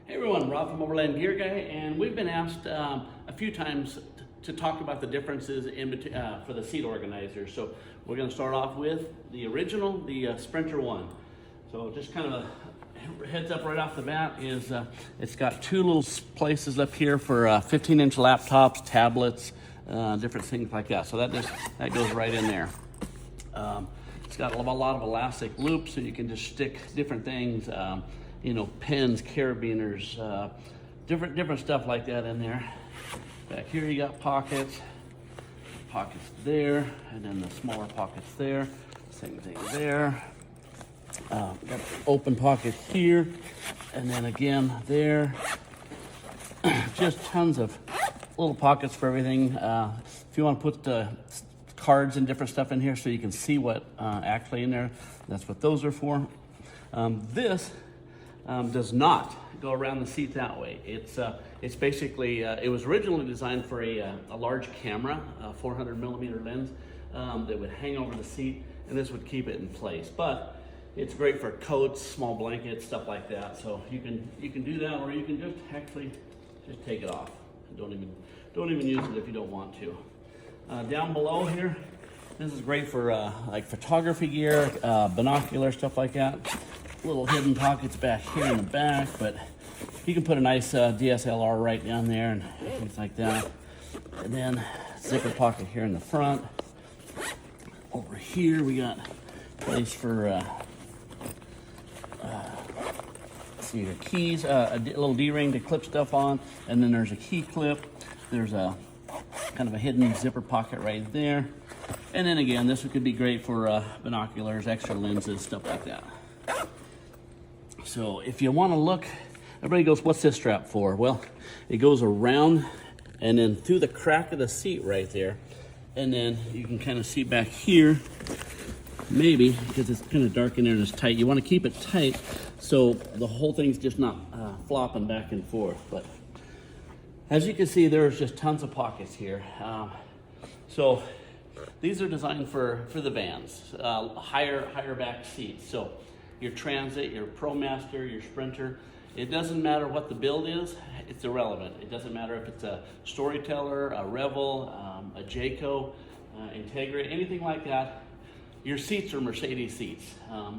Hey everyone, Rob from Overland Gear Guy, and we've been asked a few times to talk about the differences for the seat organizers. So we're going to start off with the original, the Sprinter 1. So just kind of a heads up right off the bat is it's got two little places up here for 15-inch laptops, tablets, different things like that. So that goes right in there. It's got a lot of elastic loops, so you can just stick different things. You know, pens, carabiners, different stuff like that in there. Back here you got pockets there, and then the smaller pockets there. Same thing there. Got an open pocket here, and then again there. Just tons of little pockets for everything. If you want to put the cards and different stuff in here so you can see what actually in there, that's what those are for. This does not go around the seat that way. It's basically, it was originally designed for a large camera, a 400 millimeter lens that would hang over the seat, and this would keep it in place. But it's great for coats, small blankets, stuff like that. So you can do that, or you can just actually just take it off. Don't even use it if you don't want to. Down below here, this is great for like photography gear, binocular, stuff like that. Little hidden pockets back here in the back, but you can put a nice DSLR right down there and things like that. And then zipper pocket here in the front. Over here we got place for see your keys, a little D-ring to clip stuff on, and then there's a key clip. There's a kind of a hidden zipper pocket right there. And then again, this could be great for binoculars, extra lenses, stuff like that. So if you want to look, everybody goes, what's this strap for? Well, it goes around and then through the crack of the seat right there. And then you can kind of see back here, maybe, because it's kind of dark in there and it's tight. You want to keep it tight so the whole thing's just not flopping back and forth. But as you can see, there's just tons of pockets here. So these are designed for the vans, higher back seats. So your Transit, your Promaster, your Sprinter, it doesn't matter what the build is, it's irrelevant. It doesn't matter if it's a StoryTeller, a Revel, a Jayco, Entegra, anything like that. Your seats are Mercedes seats,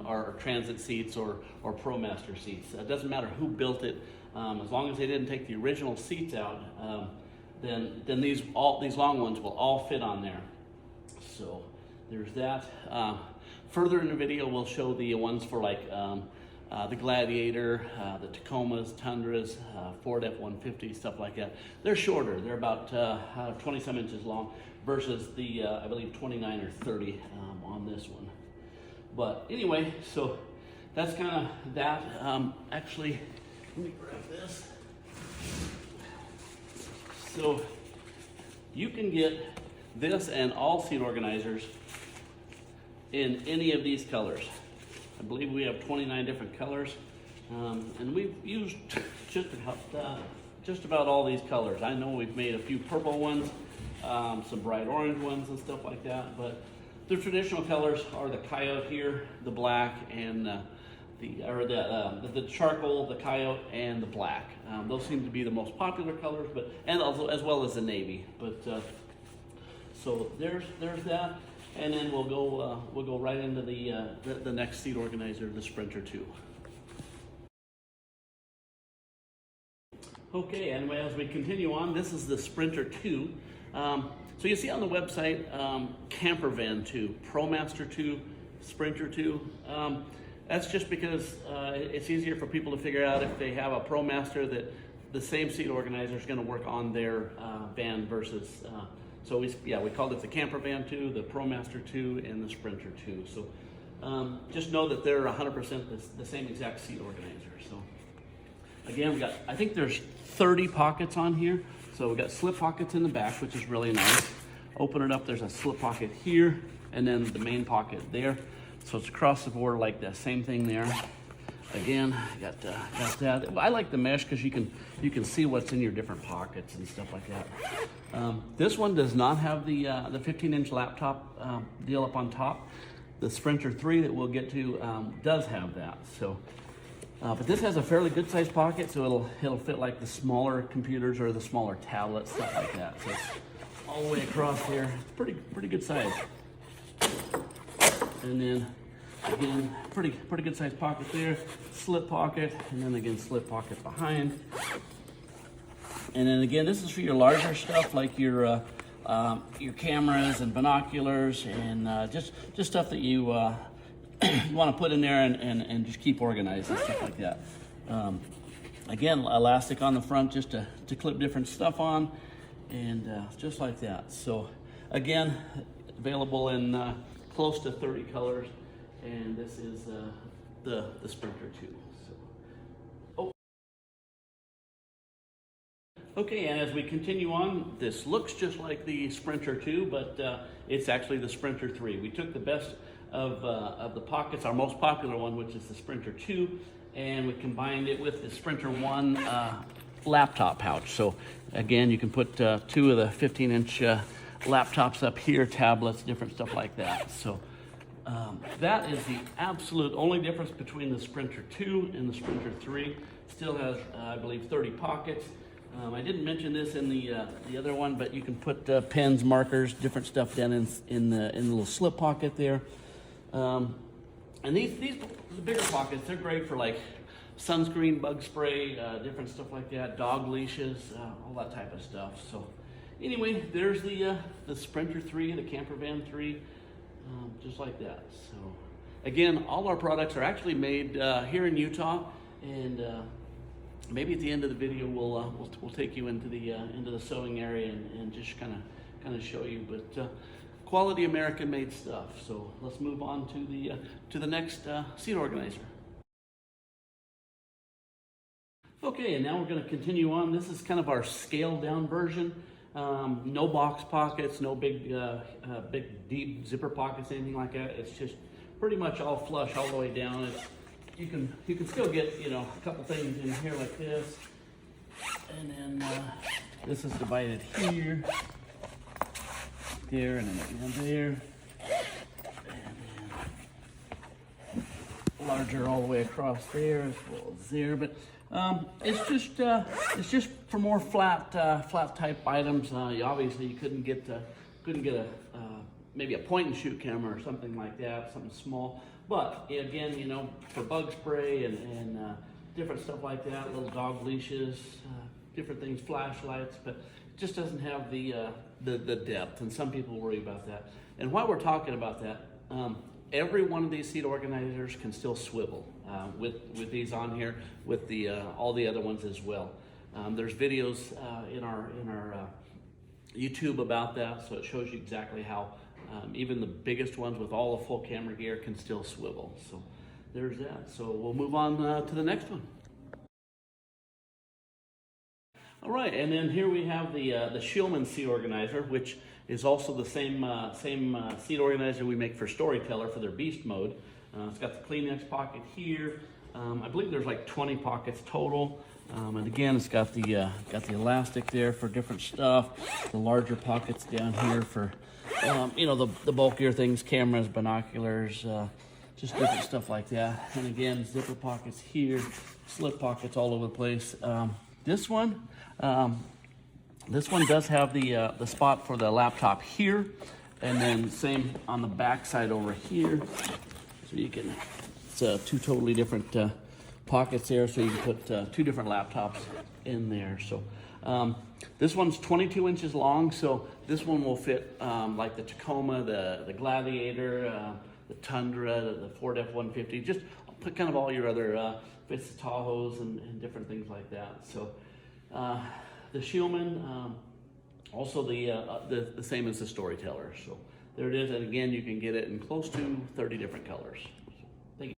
or Transit seats, or Promaster seats. It doesn't matter who built it, as long as they didn't take the original seats out, then these long ones will all fit on there. So there's that. Further in the video, we'll show the ones for like the Gladiator, the Tacomas, Tundras, Ford F-150, stuff like that. They're shorter. They're about 20-some inches long versus the, I believe, 29 or 30 on this one. But anyway, so that's kind of that. Actually, let me grab this. So you can get this and all seat organizers in any of these colors. I believe we have 29 different colors, and we've used just about all these colors. I know we've made a few purple ones, some bright orange ones and stuff like that, but the traditional colors are the coyote here, the black, and the charcoal, the coyote, and the black. Those seem to be the most popular colors, but and also as well as the navy. But so there's that. And then we'll go right into the next seat organizer, the Sprinter 2. Okay, and as we continue on, this is the Sprinter 2. So you see on the website, Camper Van 2, Promaster 2, Sprinter 2. That's just because it's easier for people to figure out if they have a Promaster that the same seat organizer is going to work on their van versus. So we called it the Camper Van 2, the Promaster 2, and the Sprinter 2. So just know that they're 100% the same exact seat organizer. So again, I think there's 30 pockets on here. So we got slip pockets in the back, which is really nice. Open it up, there's a slip pocket here, and then the main pocket there. So it's across the board like that, same thing there. Again, got that. I like the mesh because you can see what's in your different pockets and stuff like that. This one does not have the 15-inch laptop deal up on top. The Sprinter 3 that we'll get to does have that. So But this has a fairly good sized pocket, so it'll fit like the smaller computers or the smaller tablets, stuff like that. So it's all the way across here. It's pretty good size. And then again, pretty good sized pocket there. Slip pocket, and then again slip pocket behind. And then again, this is for your larger stuff like your cameras and binoculars and just stuff that you want to put in there and just keep organized and stuff like that. Again, elastic on the front just to clip different stuff on, and just like that. So again, available in close to 30 colors, and this is the Sprinter 2. Okay, and as we continue on, this looks just like the Sprinter 2, but it's actually the Sprinter 3. We took the best of the pockets, our most popular one, which is the Sprinter 2, and we combined it with the Sprinter 1 laptop pouch. So again, you can put 2 of the 15-inch laptops up here, tablets, different stuff like that. So that is the absolute only difference between the Sprinter 2 and the Sprinter 3. Still has, I believe, 30 pockets. I didn't mention this in the other one, but you can put pens, markers, different stuff down in the little slip pocket there. And these the bigger pockets, they're great for like sunscreen, bug spray, different stuff like that, dog leashes, all that type of stuff. So anyway, there's the Sprinter 3, the Camper Van 3, just like that. So again, all our products are actually made here in Utah, and maybe at the end of the video we'll take you into the sewing area and just kind of show you, but quality American made stuff. So let's move on to the next seat organizer. Okay, and now we're going to continue on. This is kind of our scaled down version. No box pockets, no big deep zipper pockets, anything like that. It's just pretty much all flush all the way down. You can still get, a couple things in here like this, and then this is divided here, there, and then there, and then larger all the way across there as well as there. But it's just for more flat type items. Obviously you couldn't get a maybe a point and shoot camera or something like that, something small. But again, for bug spray and different stuff like that, little dog leashes, different things, flashlights, but it just doesn't have the depth, and some people worry about that. And while we're talking about that, every one of these seat organizers can still swivel with these on here, with the all the other ones as well. There's videos in our YouTube about that, so it shows you exactly how even the biggest ones with all the full camera gear can still swivel. So there's that. So we'll move on to the next one. All right, and then here we have the Scheelman seat organizer, which is also the same seat organizer we make for StoryTeller for their Beast mode. It's got the Kleenex pocket here. I believe there's like 20 pockets total. And again, it's got the elastic there for different stuff. The larger pockets down here for the bulkier things, cameras, binoculars, just different stuff like that. And again, zipper pockets here, slip pockets all over the place. This one does have the spot for the laptop here, and then same on the back side over here. So you can, it's 2 totally different pockets there, so you can put 2 different laptops in there. So this one's 22 inches long, so this one will fit like the Tacoma, the Gladiator, the Tundra, the Ford F-150, just put kind of all your other fits the Tahoes and different things like that. So the Scheelman, also the same as the StoryTeller. So there it is, and again, you can get it in close to 30 different colors. Thank you.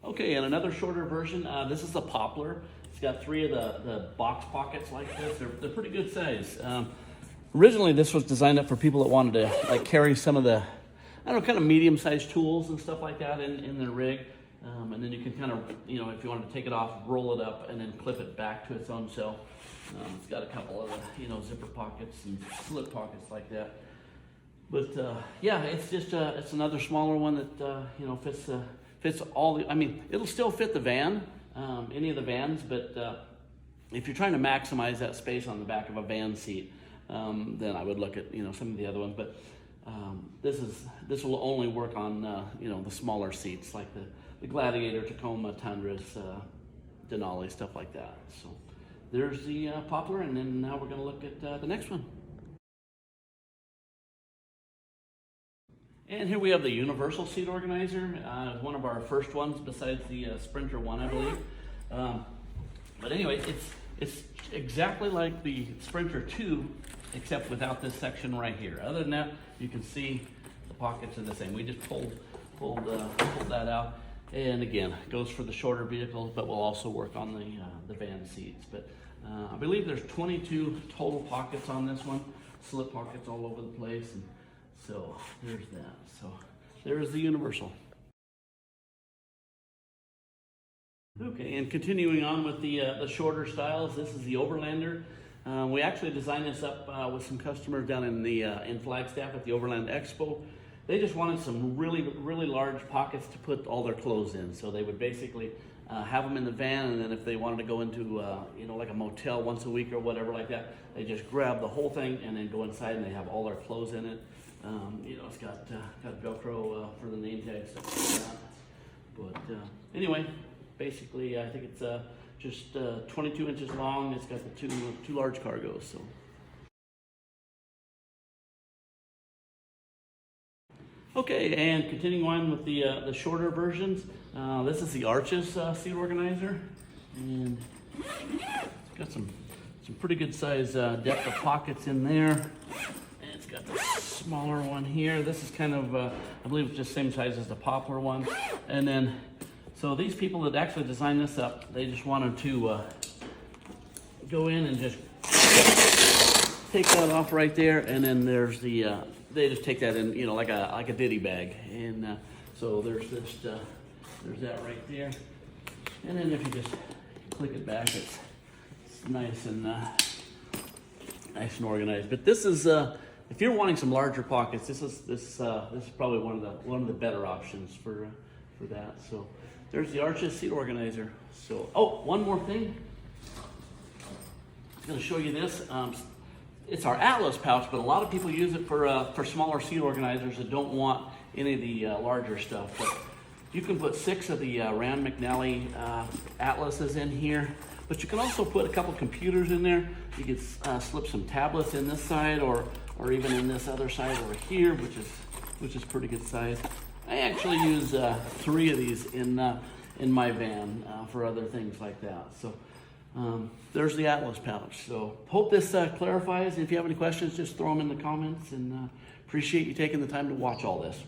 Okay, and another shorter version. This is the Poplar. It's got 3 of the box pockets like this. They're pretty good size. Originally, this was designed up for people that wanted to like carry some of the, kind of medium-sized tools and stuff like that in their rig. And then you can kind of, if you wanted to take it off, roll it up and then clip it back to its own self. It's got a couple of, zipper pockets and slip pockets like that. But yeah, it's just it's another smaller one that fits fits all the, I mean, it'll still fit the van, any of the vans, but if you're trying to maximize that space on the back of a van seat, then I would look at, some of the other ones. But this will only work on, the smaller seats like the Gladiator, Tacoma, Tundras, Denali, stuff like that. So there's the Poplar, and then now we're going to look at the next one. And here we have the universal seat organizer. One of our first ones besides the Sprinter one, I believe. But anyway, it's exactly like the Sprinter 2, except without this section right here. Other than that, you can see the pockets are the same. We just pulled that out. And again, it goes for the shorter vehicles, but we'll also work on the van seats. But I believe there's 22 total pockets on this one, slip pockets all over the place. And so there's that. So there's the universal. Okay, and continuing on with the shorter styles, this is the Overlander. We actually designed this up with some customers down in Flagstaff at the Overland Expo. They just wanted some really, really large pockets to put all their clothes in. So they would basically have them in the van, and then if they wanted to go into like a motel once a week or whatever like that, they just grab the whole thing and then go inside, and they have all their clothes in it. It's got Velcro for the name tag, stuff like that. But anyway, basically I think it's just 22 inches long. It's got the two large cargos. So. Okay, and continuing on with the shorter versions, this is the Arches seat organizer, and it's got some pretty good size depth of pockets in there. And it's got the smaller one here. This is kind of, I believe it's just same size as the Poplar one. And then, so these people that actually designed this up, they just wanted to go in and just take that off right there, and then there's the they just take that in, like a ditty bag, and so there's that right there, and then if you just click it back, it's nice and organized. But this is if you're wanting some larger pockets, this is probably one of the better options for that. So there's the Arches seat organizer. So one more thing, I'm going to show you this. It's our Atlas pouch, but a lot of people use it for smaller seat organizers that don't want any of the larger stuff. But you can put 6 of the Rand McNally Atlases in here, but you can also put a couple computers in there. You can slip some tablets in this side, or even in this other side over here, which is pretty good size. I actually use 3 of these in my van for other things like that. So. There's the Atlas pouch. So hope this clarifies. If you have any questions, just throw them in the comments, and appreciate you taking the time to watch all this.